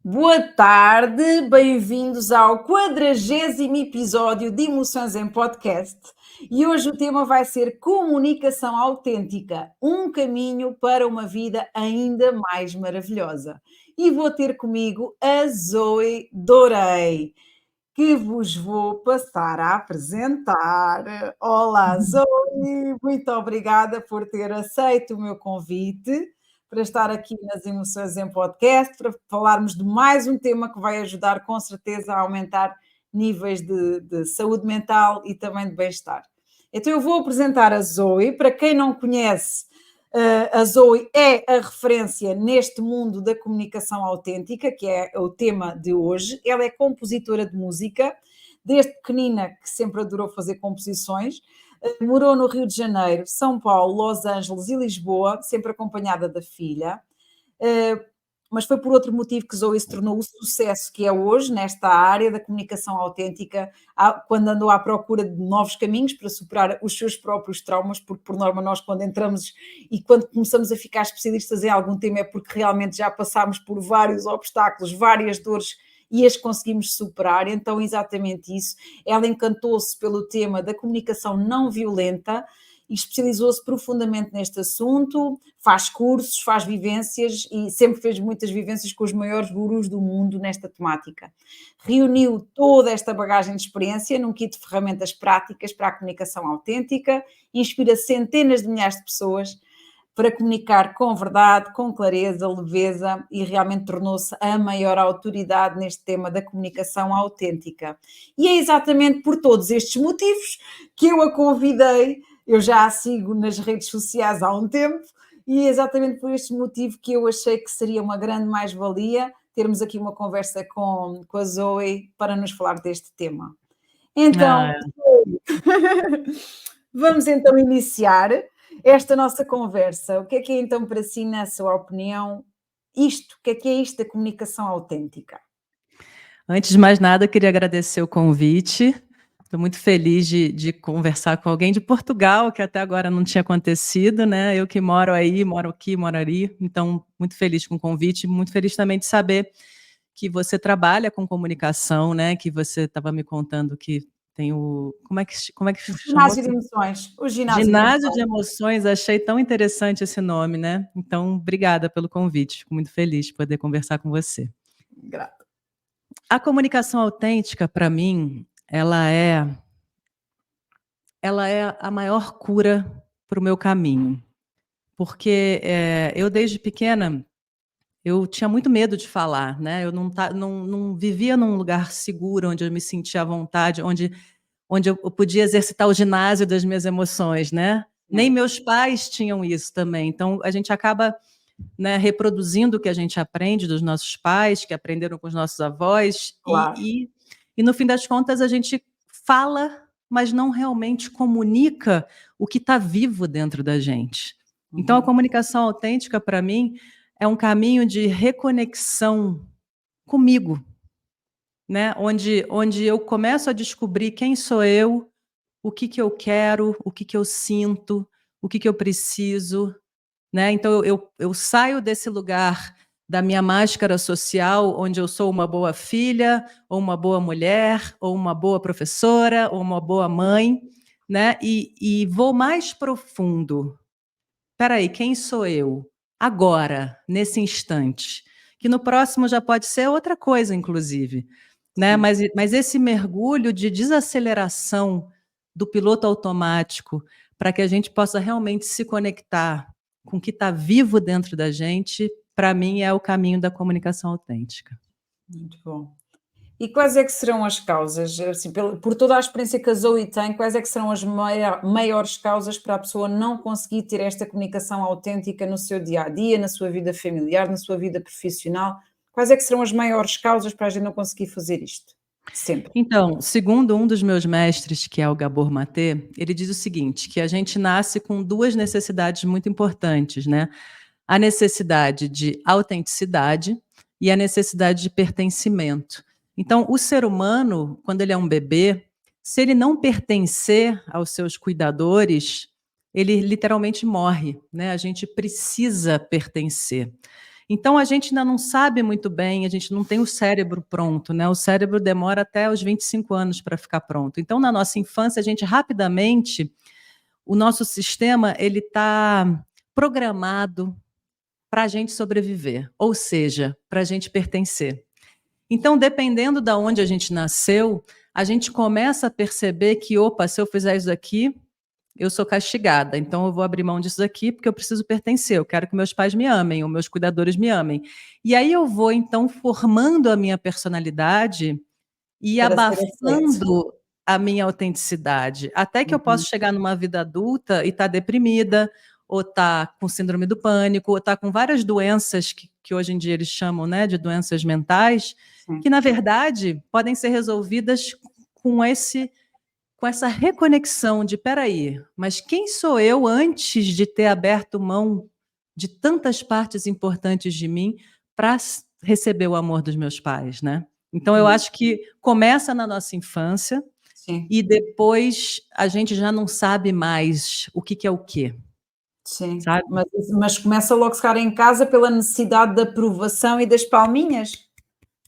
Boa tarde, bem-vindos ao 40º episódio de Emoções em Podcast. E hoje o tema vai ser comunicação autêntica, um caminho para uma vida ainda mais maravilhosa. E vou ter comigo a Zoe Dorei, que vos vou passar a apresentar. Olá, Zoe, muito obrigada por ter aceito o meu convite para estar aqui nas Emoções em Podcast, para falarmos de mais um tema que vai ajudar com certeza a aumentar níveis de saúde mental e também de bem-estar. Então eu vou apresentar a Zoe. Para quem não conhece, a Zoe é a referência neste mundo da comunicação autêntica, que é o tema de hoje. Ela é compositora de música, desde pequenina que sempre adorou fazer composições. Morou no Rio de Janeiro, São Paulo, Los Angeles e Lisboa, sempre acompanhada da filha. Mas foi por outro motivo que Zoe se tornou o sucesso que é hoje nesta área da comunicação autêntica, quando andou à procura de novos caminhos para superar os seus próprios traumas, porque por norma nós quando entramos e quando começamos a ficar especialistas em algum tema é porque realmente já passámos por vários obstáculos, várias dores e as conseguimos superar, então exatamente isso. Ela encantou-se pelo tema da comunicação não violenta e especializou-se profundamente neste assunto, faz cursos, faz vivências e sempre fez muitas vivências com os maiores gurus do mundo nesta temática. Reuniu toda esta bagagem de experiência num kit de ferramentas práticas para a comunicação autêntica, inspira centenas de milhares de pessoas para comunicar com verdade, com clareza, leveza e realmente tornou-se a maior autoridade neste tema da comunicação autêntica. E é exatamente por todos estes motivos que eu a convidei. Eu já a sigo nas redes sociais há um tempo e é exatamente por este motivo que eu achei que seria uma grande mais-valia termos aqui uma conversa com a Zoe para nos falar deste tema. Então, vamos então iniciar esta nossa conversa. O que é então para si, na sua opinião, isto? O que é isto da comunicação autêntica? Antes de mais nada, queria agradecer o convite. Estou muito feliz de conversar com alguém de Portugal, que até agora não tinha acontecido, né? Eu que moro aí, moro aqui, moro ali. Então, muito feliz com o convite, muito feliz também de saber que você trabalha com comunicação, né? Que você estava me contando que tem o... Como é que chamou? Ginásio de Emoções. O Ginásio de Emoções. Achei tão interessante esse nome, né? Então, obrigada pelo convite. Fico muito feliz de poder conversar com você. Grata. A comunicação autêntica, para mim, ela é a maior cura para o meu caminho. Porque eu, desde pequena, eu tinha muito medo de falar, né? Eu não vivia num lugar seguro, onde eu me sentia à vontade, onde eu podia exercitar o ginásio das minhas emoções, né? Nem meus pais tinham isso também. Então, a gente acaba, né, reproduzindo o que a gente aprende dos nossos pais, que aprenderam com os nossos avós, Claro. e no fim das contas a gente fala, mas não realmente comunica o que está vivo dentro da gente. Então a comunicação autêntica, para mim, é um caminho de reconexão comigo, né? Onde eu começo a descobrir quem sou eu, o que eu quero, o que eu sinto, o que eu preciso, né? Então eu saio desse lugar da minha máscara social, onde eu sou uma boa filha, ou uma boa mulher, ou uma boa professora, ou uma boa mãe, né? E vou mais profundo. Espera aí, quem sou eu? Agora, nesse instante. Que no próximo já pode ser outra coisa, inclusive. Né? Mas esse mergulho de desaceleração do piloto automático para que a gente possa realmente se conectar com o que está vivo dentro da gente, para mim é o caminho da comunicação autêntica. Muito bom. E quais é que serão as causas, assim, por toda a experiência que a Zoe tem, quais é que serão as maiores causas para a pessoa não conseguir ter esta comunicação autêntica no seu dia-a-dia, na sua vida familiar, na sua vida profissional? Quais é que serão as maiores causas para a gente não conseguir fazer isto? Sempre. Então, segundo um dos meus mestres, que é o Gabor Maté, ele diz o seguinte, que a gente nasce com duas necessidades muito importantes, né? A necessidade de autenticidade e a necessidade de pertencimento. Então, o ser humano, quando ele é um bebê, se ele não pertencer aos seus cuidadores, ele literalmente morre, né? A gente precisa pertencer. Então, a gente ainda não sabe muito bem, a gente não tem o cérebro pronto, né? O cérebro demora até os 25 anos para ficar pronto. Então, na nossa infância, a gente rapidamente, o nosso sistema, ele está programado para a gente sobreviver, ou seja, para a gente pertencer. Então, dependendo de onde a gente nasceu, a gente começa a perceber que, opa, se eu fizer isso aqui, eu sou castigada, então eu vou abrir mão disso aqui porque eu preciso pertencer, eu quero que meus pais me amem, ou meus cuidadores me amem. E aí eu vou, então, formando a minha personalidade e Para ser aceito. abafando a minha autenticidade, até que eu possa chegar numa vida adulta e estar deprimida, ou estar com síndrome do pânico, ou estar com várias doenças que hoje em dia eles chamam, né, de doenças mentais, Sim. que, na verdade, podem ser resolvidas com essa reconexão de, peraí, mas quem sou eu antes de ter aberto mão de tantas partes importantes de mim para receber o amor dos meus pais, né? Então, eu acho que começa na nossa infância. Sim. E depois a gente já não sabe mais o que é o quê. Sim, Sabe? mas começa logo se calhar em casa pela necessidade da aprovação e das palminhas,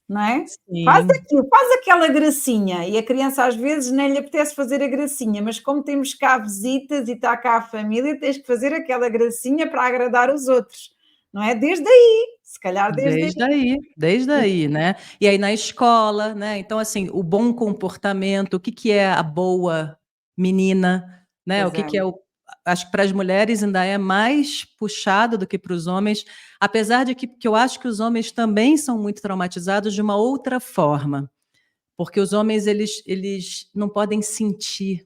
não é? Faz Sim. aquilo, faz aquela gracinha, e a criança às vezes nem lhe apetece fazer a gracinha, mas como temos cá visitas e está cá a família, tens que fazer aquela gracinha para agradar os outros, não é? Desde aí, se calhar Desde aí, né? E aí na escola, né? Então, assim, o bom comportamento, o que é a boa menina, né? O que é o. Acho que para as mulheres ainda é mais puxado do que para os homens, apesar de que eu acho que os homens também são muito traumatizados de uma outra forma, porque os homens eles não podem sentir,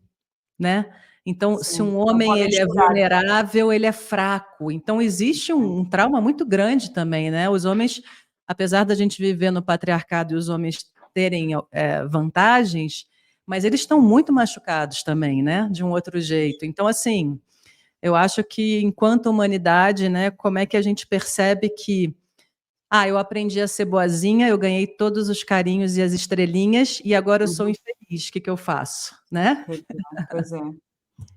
né? Então, Sim, se um não homem podem ele é chorar. vulnerável, ele é fraco. Então, existe um trauma muito grande também, né? Os homens, apesar da gente viver no patriarcado e os homens terem vantagens, mas eles estão muito machucados também, né? De um outro jeito. Então, assim, eu acho que enquanto humanidade, né, como é que a gente percebe que eu aprendi a ser boazinha, eu ganhei todos os carinhos e as estrelinhas, e agora eu sou infeliz, o que eu faço, né? Pois é.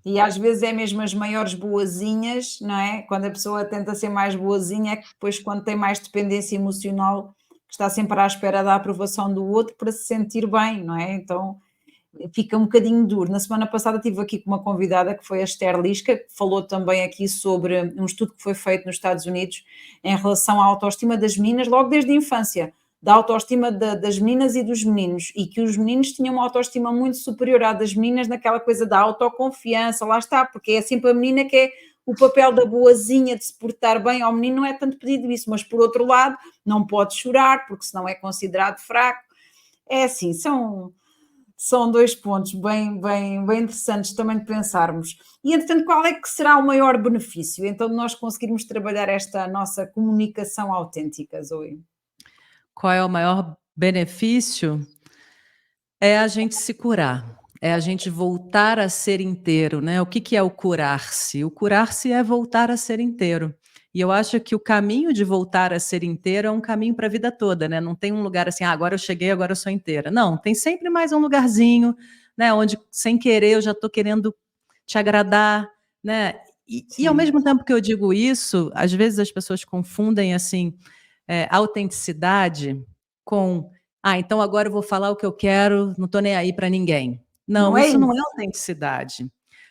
E às vezes é mesmo as maiores boazinhas, não é? Quando a pessoa tenta ser mais boazinha, é que depois, quando tem mais dependência emocional, está sempre à espera da aprovação do outro para se sentir bem, não é? Então fica um bocadinho duro. Na semana passada estive aqui com uma convidada que foi a Esther Lisca, que falou também aqui sobre um estudo que foi feito nos Estados Unidos em relação à autoestima das meninas, logo desde a infância, da autoestima das meninas e dos meninos, e que os meninos tinham uma autoestima muito superior à das meninas naquela coisa da autoconfiança, lá está, porque é sempre a menina que é o papel da boazinha, de se portar bem. Ao menino não é tanto pedido isso, mas por outro lado, não pode chorar, porque senão é considerado fraco. É assim, são dois pontos bem interessantes também de pensarmos. E, entretanto, qual é que será o maior benefício, então, de nós conseguirmos trabalhar esta nossa comunicação autêntica, Zoe? Qual é o maior benefício? É a gente se curar, é a gente voltar a ser inteiro, né? O que é o curar-se? O curar-se é voltar a ser inteiro. E eu acho que o caminho de voltar a ser inteiro é um caminho para a vida toda, né? Não tem um lugar assim, agora eu cheguei, agora eu sou inteira. Não, tem sempre mais um lugarzinho, né? Onde, sem querer, eu já estou querendo te agradar, né? E ao mesmo tempo que eu digo isso, às vezes as pessoas confundem, assim, autenticidade com então agora eu vou falar o que eu quero, não estou nem aí para ninguém. Não, Não é isso não é isso? autenticidade.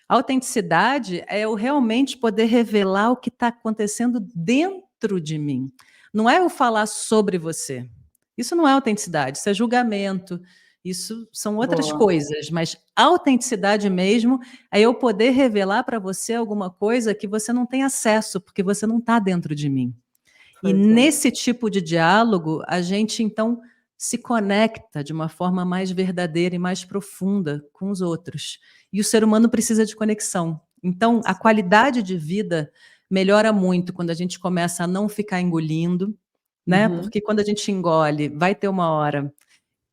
A autenticidade é eu realmente poder revelar o que está acontecendo dentro de mim. Não é eu falar sobre você. Isso não é autenticidade, isso é julgamento, isso são outras Boa. coisas, mas a autenticidade mesmo é eu poder revelar para você alguma coisa que você não tem acesso, porque você não está dentro de mim. E Pois é. nesse tipo de diálogo, a gente então se conecta de uma forma mais verdadeira e mais profunda com os outros. E o ser humano precisa de conexão. Então, a qualidade de vida melhora muito quando a gente começa a não ficar engolindo, né? Porque quando a gente engole, vai ter uma hora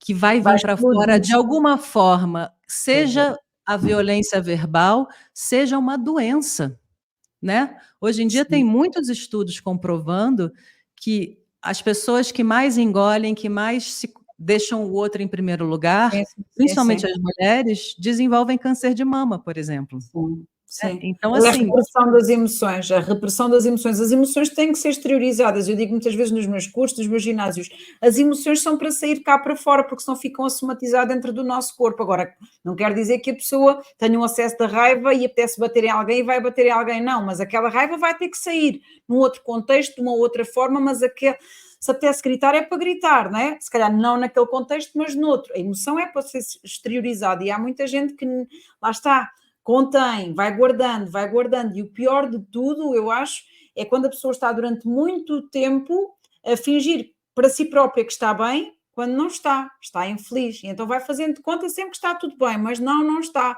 que vai Vai vir para fora explodir. de alguma forma, Pois é. seja a violência verbal, seja uma doença, né? Hoje em dia tem Sim. muitos estudos comprovando que as pessoas que mais engolem, que mais deixam o outro em primeiro lugar, Sim, sim, principalmente sim. as mulheres, desenvolvem câncer de mama, por exemplo. Sim, Sim. Então, É a assim, repressão das emoções, a repressão das emoções. As emoções têm que ser exteriorizadas. Eu digo muitas vezes nos meus cursos, nos meus ginásios, as emoções são para sair cá para fora, porque senão ficam a somatizar dentro do nosso corpo. Agora, não quer dizer que a pessoa tenha um acesso de raiva e apetece bater em alguém e vai bater em alguém, não, mas aquela raiva vai ter que sair num outro contexto, de uma outra forma, mas aquele, se apetece gritar é para gritar, não é? Se calhar não naquele contexto, mas noutro. A emoção é para ser exteriorizada e há muita gente que, lá está, contém, vai guardando, e o pior de tudo, eu acho, é quando a pessoa está durante muito tempo a fingir para si própria que está bem, quando não está, está infeliz, e então vai fazendo de conta sempre que está tudo bem, mas não está,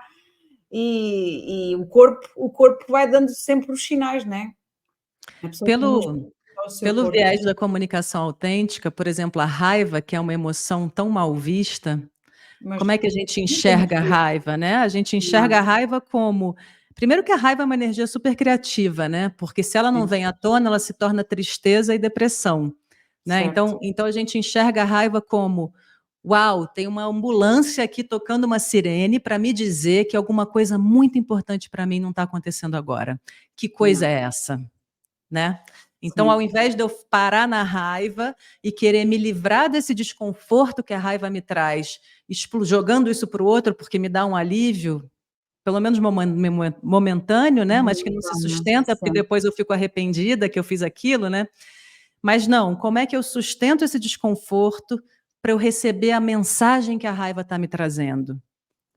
e o corpo vai dando sempre os sinais, não é? A pessoa começa pelo, o seu pelo corpo, viés da comunicação autêntica, por exemplo, a raiva, que é uma emoção tão mal vista, mas como é que a gente nunca me enxerga a fez raiva, né? A gente enxerga a nada, raiva como... Primeiro que a raiva é uma energia super criativa, né? Porque se ela não sim, vem à tona, ela se torna tristeza e depressão, né? certo, Então a gente enxerga a raiva como: uau, tem uma ambulância aqui tocando uma sirene para me dizer que alguma coisa muito importante para mim não está acontecendo agora. Que coisa não, é essa, né? Então, ao sim, invés de eu parar na raiva e querer me livrar desse desconforto que a raiva me traz, jogando isso para o outro porque me dá um alívio, pelo menos momentâneo, né? Mas que não se momentânea, sustenta, porque sim, depois eu fico arrependida que eu fiz aquilo, né? Mas não, como é que eu sustento esse desconforto para eu receber a mensagem que a raiva está me trazendo?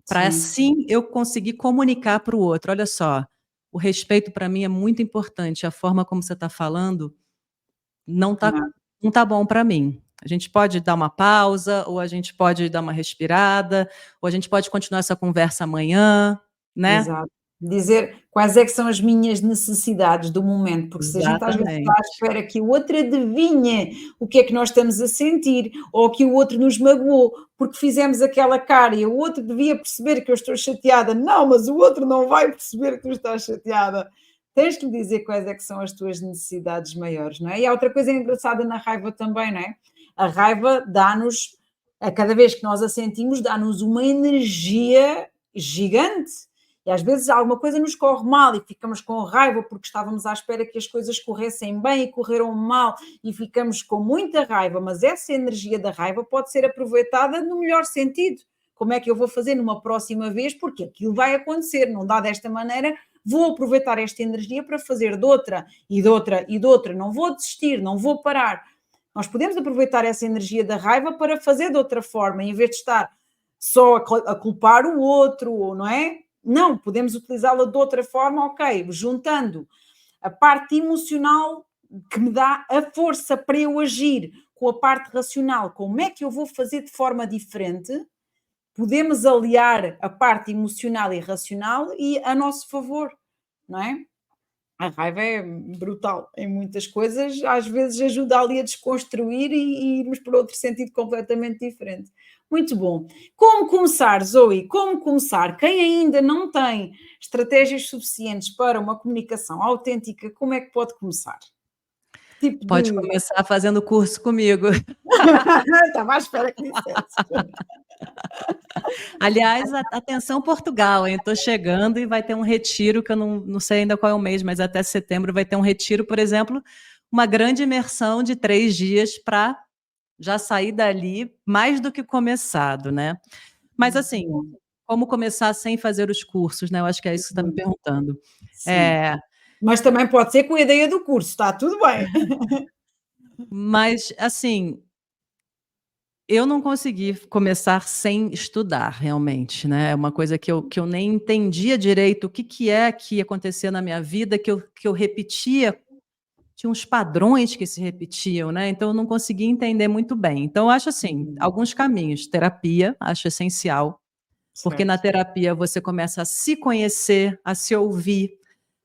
Para sim, assim eu conseguir comunicar para o outro. Olha só, o respeito para mim é muito importante. A forma como você está falando não tá, não. não tá bom para mim. A gente pode dar uma pausa, ou a gente pode dar uma respirada, ou a gente pode continuar essa conversa amanhã, né? Exato. Dizer quais é que são as minhas necessidades do momento, porque se a gente às vezes está à Exatamente. espera que o outro adivinhe o que é que nós estamos a sentir, ou que o outro nos magoou porque fizemos aquela cara e o outro devia perceber que eu estou chateada, não, mas o outro não vai perceber que tu estás chateada. Tens que lhe dizer quais é que são as tuas necessidades maiores, não é? E há outra coisa engraçada na raiva também, não é? A raiva dá-nos, a cada vez que nós a sentimos, dá-nos uma energia gigante e às vezes alguma coisa nos corre mal e ficamos com raiva porque estávamos à espera que as coisas corressem bem e correram mal e ficamos com muita raiva, mas essa energia da raiva pode ser aproveitada no melhor sentido. Como é que eu vou fazer numa próxima vez? Porque aquilo vai acontecer, não dá desta maneira, vou aproveitar esta energia para fazer de outra e de outra e de outra, não vou desistir, não vou parar. Nós podemos aproveitar essa energia da raiva para fazer de outra forma, em vez de estar só a culpar o outro, não é? Não, podemos utilizá-la de outra forma, ok, juntando a parte emocional que me dá a força para eu agir com a parte racional, como é que eu vou fazer de forma diferente, podemos aliar a parte emocional e racional e a nosso favor, não é? A raiva é brutal em muitas coisas, às vezes ajuda ali a desconstruir e irmos para outro sentido completamente diferente. Muito bom. Como começar, Zoe? Como começar? Quem ainda não tem estratégias suficientes para uma comunicação autêntica, como é que pode começar? Tipo Pode de. começar fazendo curso comigo. Estava à espera que dissesse. Aliás, atenção Portugal, hein? Estou chegando e vai ter um retiro, que eu não sei ainda qual é o mês, mas até setembro vai ter um retiro, por exemplo, uma grande imersão de 3 dias para já sair dali mais do que começado, né? Mas Muito assim, bom. como começar sem fazer os cursos, né? Eu acho que é isso que você está me perguntando. Sim. É, Mas também pode ser com a ideia do curso, está tudo bem. mas assim, eu não consegui começar sem estudar, realmente, né? É uma coisa que eu nem entendia direito o que é que acontecia na minha vida, que eu repetia, tinha uns padrões que se repetiam, né? Então eu não conseguia entender muito bem. Então eu acho assim, alguns caminhos. Terapia, acho essencial, porque na Certo. terapia você começa a se conhecer, a se ouvir,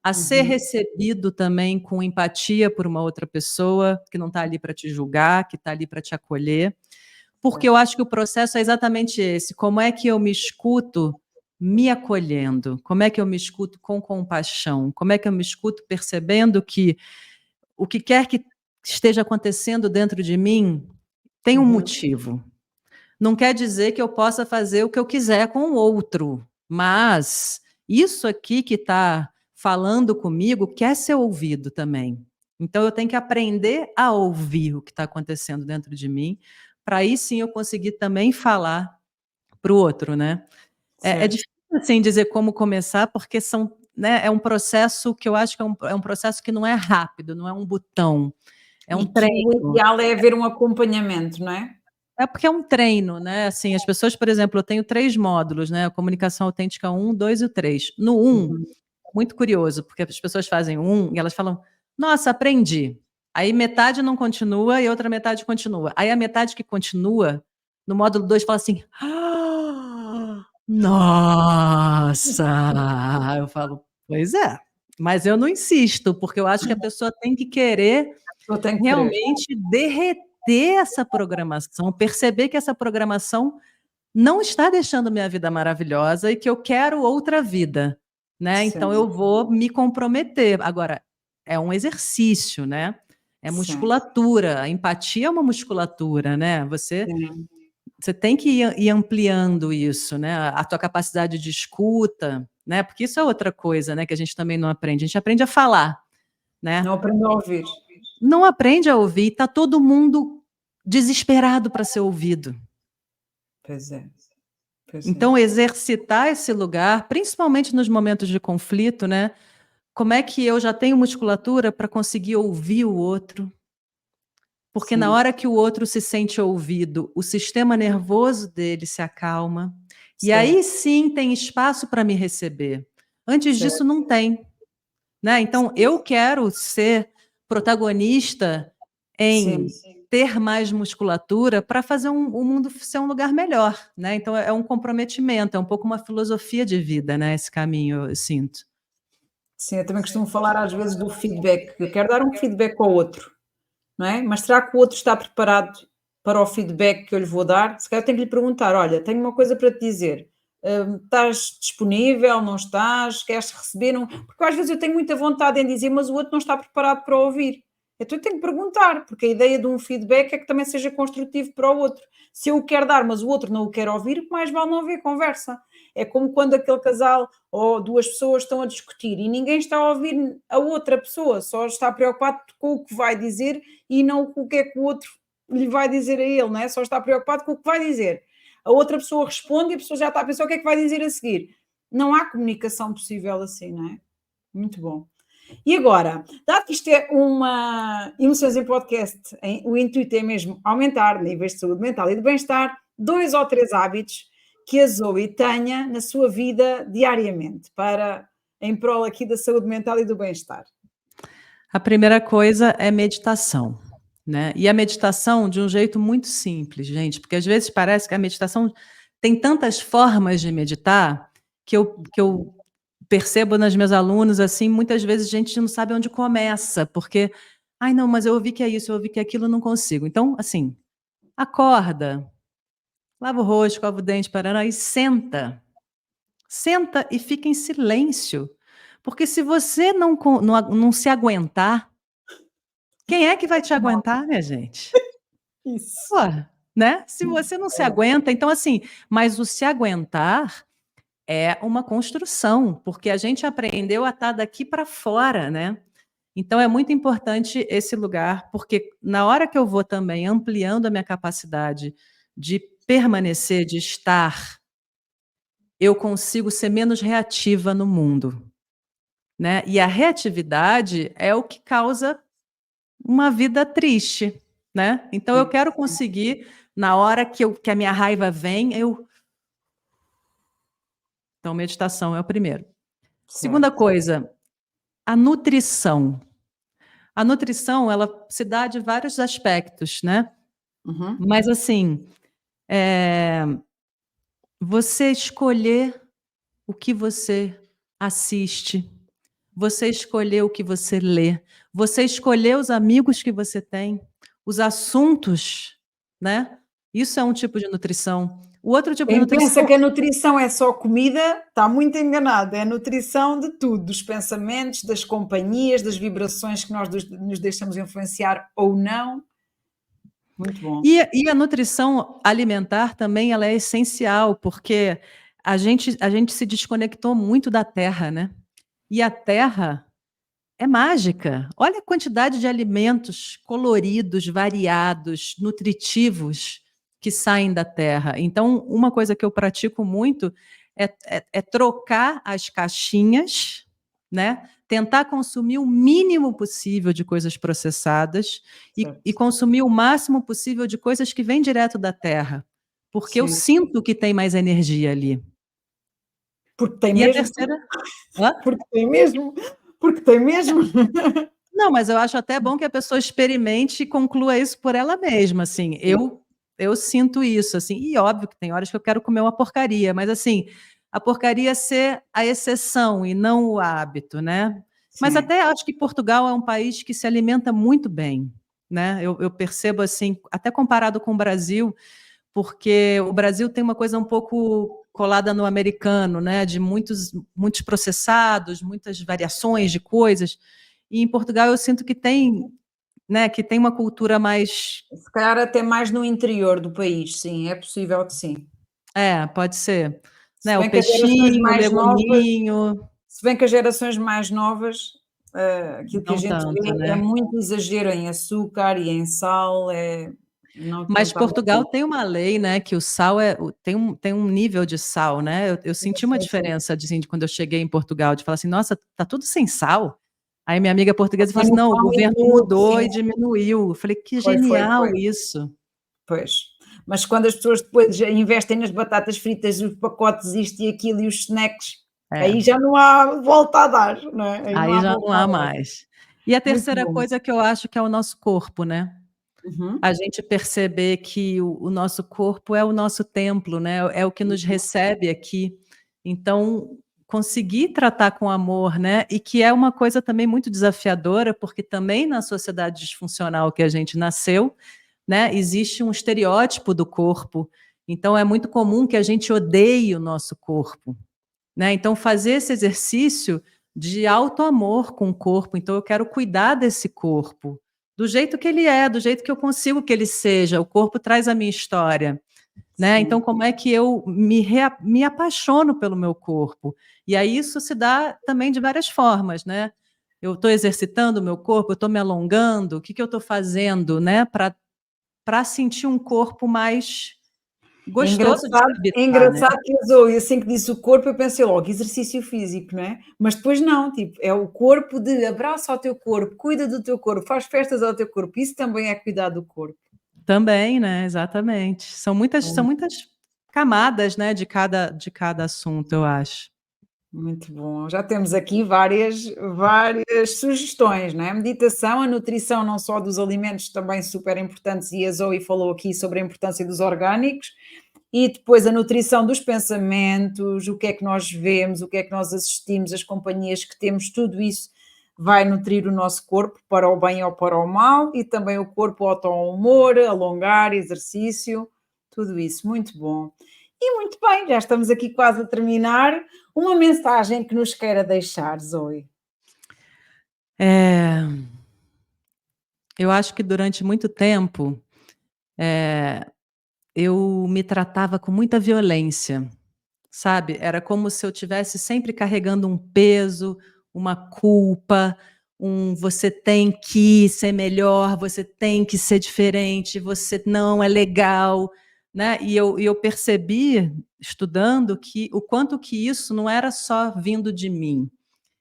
a ser Uhum. recebido também com empatia por uma outra pessoa que não está ali para te julgar, que está ali para te acolher. Porque eu Certo. acho que o processo é exatamente esse. Como é que eu me escuto me acolhendo? Como é que eu me escuto com compaixão? Como é que eu me escuto percebendo que o que quer que esteja acontecendo dentro de mim tem um Uhum. motivo. Não quer dizer que eu possa fazer o que eu quiser com o outro, mas isso aqui que está falando comigo quer ser ouvido também. Então, eu tenho que aprender a ouvir o que está acontecendo dentro de mim, para aí sim eu conseguir também falar para o outro, né? É Certo. difícil, assim, dizer como começar, porque são, né, é um processo que eu acho que é um processo que não é rápido, não é um botão, é um E que o treino. ideal é haver um acompanhamento, não é? É porque é um treino, né? Assim, as pessoas, por exemplo, eu tenho 3 módulos, né? A comunicação autêntica 1, 2 e o 3. No 1, Uhum. muito curioso, porque as pessoas fazem o 1 e elas falam: "Nossa, aprendi". Aí metade não continua e outra metade continua. Aí a metade que continua, no módulo 2 fala assim: "Ah, nossa!". Eu falo: "Pois é", mas eu não insisto, porque eu acho que a pessoa tem que querer A pessoa tem que querer. realmente derreter essa programação, perceber que essa programação não está deixando minha vida maravilhosa e que eu quero outra vida, né, então Sim, eu vou me comprometer. Agora, é um exercício, né, é sim, musculatura, a empatia é uma musculatura, né, sim, você tem que ir ampliando isso, né, a tua capacidade de escuta, né, porque isso é outra coisa, né, que a gente também não aprende, a gente aprende a falar, né, não aprendeu a ouvir. não aprende a ouvir, está todo mundo desesperado para ser ouvido. Pois é, pois é. Então, exercitar esse lugar, principalmente nos momentos de conflito, né? Como é que eu já tenho musculatura para conseguir ouvir o outro? Porque na Sim, hora que o outro se sente ouvido, o sistema nervoso dele se acalma. E aí certo, sim tem espaço para me receber. Antes disso, certo. não tem. Né? Então, eu quero ser protagonista Sim, em ter mais musculatura para fazer o mundo ser um lugar melhor, né? Então, é um comprometimento, é um pouco uma filosofia de vida, né? Esse caminho, eu sinto. sim, eu também costumo falar às vezes do feedback, eu quero dar um feedback ao outro, não é? Mas será que o outro está preparado para o feedback que eu lhe vou dar? Se calhar tenho que lhe perguntar: "Olha, tenho uma coisa para te dizer, estás disponível, não estás, queres receber?" Não, porque às vezes eu tenho muita vontade em dizer, mas o outro não está preparado para ouvir. Então eu tenho que perguntar, porque a ideia de um feedback é que também seja construtivo para o outro. Se eu o quero dar, mas o outro não o quer ouvir, mais vale não haver conversa. É como quando aquele casal ou 2 pessoas estão a discutir e ninguém está a ouvir a outra pessoa, só está preocupado com o que vai dizer e não com o que é que o outro lhe vai dizer a ele, não é? Só está preocupado com o que vai dizer. A outra pessoa responde e a pessoa já está a pensar o que é que vai dizer a seguir. Não há comunicação possível assim, não é? Muito bom. E agora, dado que isto é uma Emoções em Podcast, o intuito é mesmo aumentar níveis de saúde mental e de bem-estar, 2 ou 3 hábitos que a Zoe tenha na sua vida diariamente, para em prol aqui da saúde mental e do bem-estar. A primeira coisa é meditação, né? E a meditação de um jeito muito simples, gente, porque às vezes parece que a meditação tem tantas formas de meditar que eu percebo nas meus alunos, assim, muitas vezes a gente não sabe onde começa, porque, ai, não, mas eu ouvi que é isso, eu ouvi que é aquilo, não consigo. Então, assim, acorda, lava o rosto, escova o dente, parará, e senta. Senta e fica em silêncio. Porque se você não se aguentar, quem é que vai te aguentar, minha gente? Isso. Pô, né? Se você não se aguenta, então assim, mas o se aguentar é uma construção, porque a gente aprendeu a estar daqui para fora, né? Então é muito importante esse lugar, porque na hora que eu vou também ampliando a minha capacidade de permanecer, de estar, eu consigo ser menos reativa no mundo, né? E a reatividade é o que causa uma vida triste, né. Então eu Sim, quero conseguir, na hora que a minha raiva vem, eu então meditação é o primeiro. Segunda certo. coisa, a nutrição. A nutrição, ela se dá de vários aspectos, né, Uhum. mas assim, eh, você escolher o que você assiste, você escolher o que você lê, você escolher os amigos que você tem, os assuntos, né, isso é um tipo de nutrição. O outro tipo de Quem pensa nutrição que a nutrição é só comida, está muito enganado. É a nutrição de tudo, dos pensamentos, das companhias, das vibrações que nós nos deixamos influenciar ou não. Muito bom. e a nutrição alimentar também ela é essencial, porque a gente se desconectou muito da terra, né? E a terra é mágica. Olha a quantidade de alimentos coloridos, variados, nutritivos que saem da terra. Então, uma coisa que eu pratico muito é trocar as caixinhas, né? Tentar consumir o mínimo possível de coisas processadas e Certo. consumir o máximo possível de coisas que vêm direto da terra, porque eu Sim. sinto que tem mais energia ali. Porque tem E a mesmo, terceira. Hã? porque tem mesmo, porque tem mesmo. Não, mas eu acho até bom que a pessoa experimente e conclua isso por ela mesma, assim. Eu sinto isso, assim. E óbvio que tem horas que eu quero comer uma porcaria, mas assim, a porcaria ser a exceção e não o hábito, né? Mas Sim. até acho que Portugal é um país que se alimenta muito bem, né? Eu percebo assim, até comparado com o Brasil, porque o Brasil tem uma coisa um pouco colada no americano, né? De muitos processados, muitas variações de coisas. E em Portugal eu sinto que tem, né, que tem uma cultura mais. Se calhar até mais no interior do país, sim, é possível que sim. É, pode ser. Se Né, o bem que as gerações peixinho, o mais novas leguminho, se bem que as gerações mais novas, aquilo que a não gente tanto, vê é né? muito exagero em açúcar e em sal, não Mas tentamos Portugal tem uma lei, né, que o sal tem um nível de sal, né? Eu senti uma sim, sim. diferença assim, de quando eu cheguei em Portugal, de falar assim, nossa, tá tudo sem sal. Aí minha amiga portuguesa falou Até assim, no não, o pão e governo tudo, mudou sim, e diminuiu. Eu falei, que foi, genial isso. pois. Mas quando as pessoas depois já investem nas batatas fritas, os pacotes, isto e aquilo e os snacks, aí É. já não há volta a dar, não é? Aí não Aí há já volta não a há dar. mais. E a Muito terceira bom. coisa que eu acho que é o nosso corpo, né? Uhum. A gente perceber que o nosso corpo é o nosso templo, né? É o que nos recebe aqui. Então, conseguir tratar com amor, né? E que é uma coisa também muito desafiadora, porque também na sociedade disfuncional que a gente nasceu, né? Existe um estereótipo do corpo. Então, é muito comum que a gente odeie o nosso corpo, né? Então, fazer esse exercício de auto-amor com o corpo. Então, eu quero cuidar desse corpo, do jeito que ele é, do jeito que eu consigo que ele seja. O corpo traz a minha história, né? Então, Sim. como é que eu me apaixono pelo meu corpo? E aí isso se dá também de várias formas, né? Eu estou exercitando o meu corpo, eu estou me alongando, o que eu estou fazendo, né? Para sentir um corpo mais gostoso de se É habitar, né? engraçado que a Zoe, assim que disse o corpo, eu pensei logo, exercício físico, não é? Mas depois não, tipo, é o corpo de abraça ao teu corpo, cuida do teu corpo, faz festas ao teu corpo, isso também é cuidar do corpo. Também, né, exatamente. São muitas camadas, né, de cada assunto, eu acho. Muito bom. Já temos aqui várias sugestões, não é? A meditação, a nutrição, não só dos alimentos, também super importantes, e a Zoe falou aqui sobre a importância dos orgânicos, e depois a nutrição dos pensamentos, o que é que nós vemos, o que é que nós assistimos, as companhias que temos, tudo isso vai nutrir o nosso corpo para o bem ou para o mal, e também o corpo auto-humor, alongar, exercício, tudo isso. Muito bom. E muito bem, já estamos aqui quase a terminar. Uma mensagem que nos queira deixar, Zoe. É, eu acho que durante muito tempo, eu me tratava com muita violência, sabe? Era como se eu tivesse sempre carregando um peso, uma culpa, você tem que ser melhor, você tem que ser diferente, você não é legal, né? E eu percebi, estudando, que o quanto que isso não era só vindo de mim.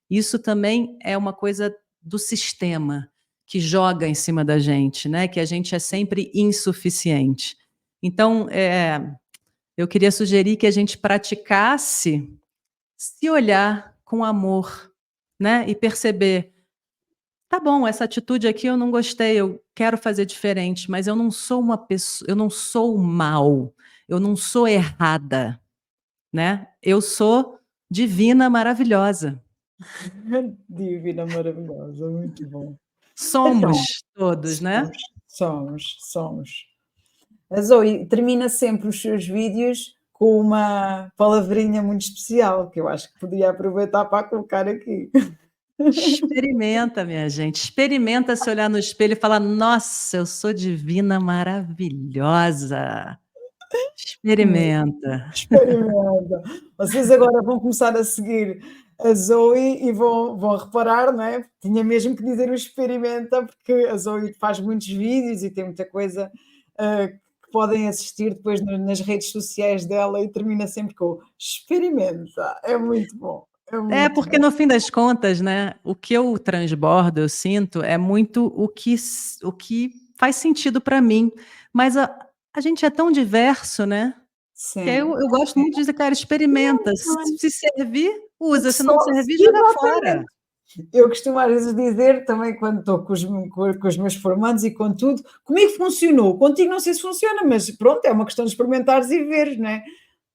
Isso também é uma coisa do sistema que joga em cima da gente, né? Que a gente é sempre insuficiente. Então, eu queria sugerir que a gente praticasse se olhar com amor, né? E perceber, tá bom, essa atitude aqui eu não gostei, eu quero fazer diferente, mas eu não sou uma pessoa, eu não sou mal, eu não sou errada, né? Eu sou divina, maravilhosa. Divina, maravilhosa, muito bom. Então, Somos todos, somos, né? somos. A Zoe termina sempre os seus vídeos com uma palavrinha muito especial, que eu acho que podia aproveitar para colocar aqui. Experimenta, minha gente. Experimenta se olhar no espelho e falar: nossa, eu sou divina, maravilhosa. Experimenta. Experimenta. Vocês agora vão começar a seguir a Zoe e vão reparar, não é? Tinha mesmo que dizer o experimenta, porque a Zoe faz muitos vídeos e tem muita coisa que podem assistir depois nas redes sociais dela e termina sempre com experimenta. É muito bom. É É, muito porque bom. no fim das contas, né, o que eu transbordo, eu sinto, é muito o que faz sentido para mim. Mas a gente é tão diverso, né? Que aí Sim. eu gosto muito de dizer, cara, experimenta. Se servir, O que usa. Se não só, servir, joga fora. exatamente. Eu costumo às vezes dizer também quando estou com os meus formandos e com tudo, comigo funcionou, contigo não sei se funciona, mas pronto, é uma questão de experimentares e veres, não é?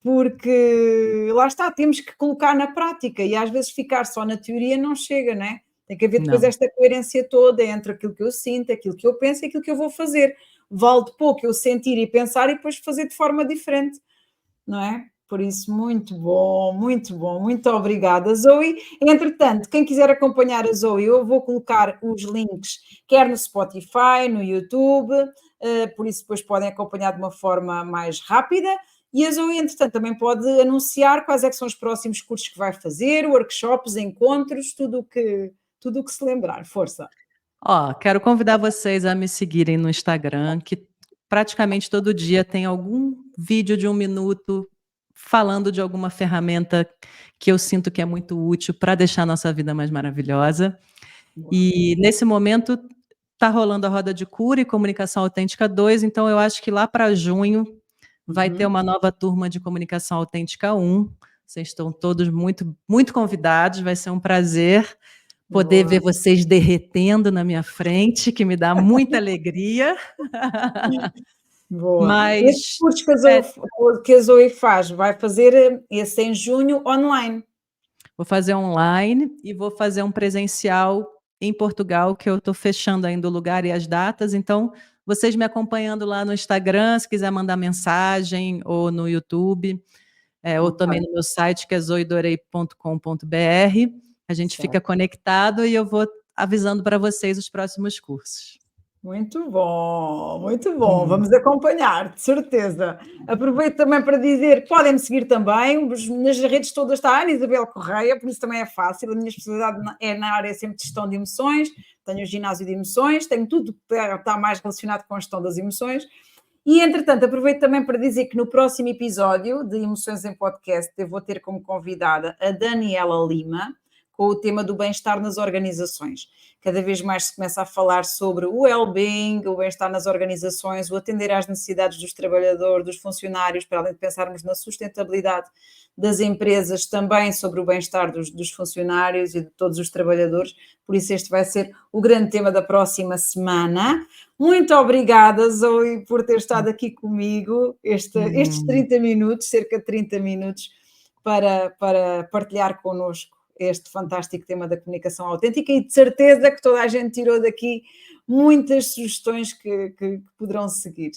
Porque lá está, temos que colocar na prática e às vezes ficar só na teoria não chega, não é? Tem que haver depois Não. esta coerência toda entre aquilo que eu sinto, aquilo que eu penso e aquilo que eu vou fazer. Vale de pouco eu sentir e pensar e depois fazer de forma diferente, não é? Por isso, muito bom, muito obrigada, Zoe. Entretanto, quem quiser acompanhar a Zoe, eu vou colocar os links, quer no Spotify, no YouTube, por isso depois podem acompanhar de uma forma mais rápida. E a Zoe, entretanto, também pode anunciar quais é que são os próximos cursos que vai fazer, workshops, encontros, tudo o que se lembrar. Força! Ó, quero convidar vocês a me seguirem no Instagram, que praticamente todo dia tem algum vídeo de 1 minuto falando de alguma ferramenta que eu sinto que é muito útil para deixar a nossa vida mais maravilhosa. E nesse momento está rolando a Roda de Cura e Comunicação Autêntica 2, então eu acho que lá para junho vai ter uma nova turma de Comunicação Autêntica 1. Vocês estão todos muito, muito convidados, vai ser um prazer poder Boa. ver vocês derretendo na minha frente, que me dá muita alegria. Boa. Estes Mas cursos é, que a Zoe faz, vai fazer esse em junho online. vou fazer online e vou fazer um presencial em Portugal, que eu estou fechando ainda o lugar e as datas. Então, vocês me acompanhando lá no Instagram, se quiser mandar mensagem, ou no YouTube, ou também no meu site, que é zoidorei.com.br. A gente fica Certo. conectado e eu vou avisando para vocês os próximos cursos. Muito bom, muito bom. Vamos acompanhar, de certeza. Aproveito também para dizer que podem me seguir também. Nas redes todas está a Ana Isabel Correia, por isso também é fácil. A minha especialidade é na área sempre de gestão de emoções. Tenho o ginásio de emoções, tenho tudo que está mais relacionado com a gestão das emoções. E, entretanto, aproveito também para dizer que no próximo episódio de Emoções em Podcast eu vou ter como convidada a Daniela Lima, com o tema do bem-estar nas organizações. Cada vez mais se começa a falar sobre o well-being, o bem-estar nas organizações, o atender às necessidades dos trabalhadores, dos funcionários, para além de pensarmos na sustentabilidade das empresas, também sobre o bem-estar dos funcionários e de todos os trabalhadores. Por isso este vai ser o grande tema da próxima semana. Muito obrigada, Zoe, por ter estado aqui comigo estes 30 minutos, cerca de 30 minutos, para partilhar connosco este fantástico tema da comunicação autêntica e de certeza que toda a gente tirou daqui muitas sugestões que poderão seguir.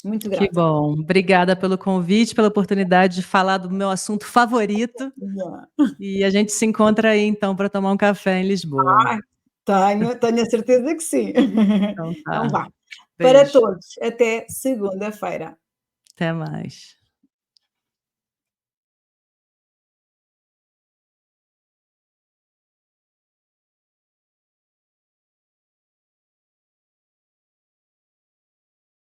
Muito grata. Que bom. Obrigada pelo convite, pela oportunidade de falar do meu assunto favorito. Yeah. E a gente se encontra aí, então, para tomar um café em Lisboa. Tenho a certeza que sim. Então Então tá. vá. Para Beijo. todos, até segunda-feira. Até mais.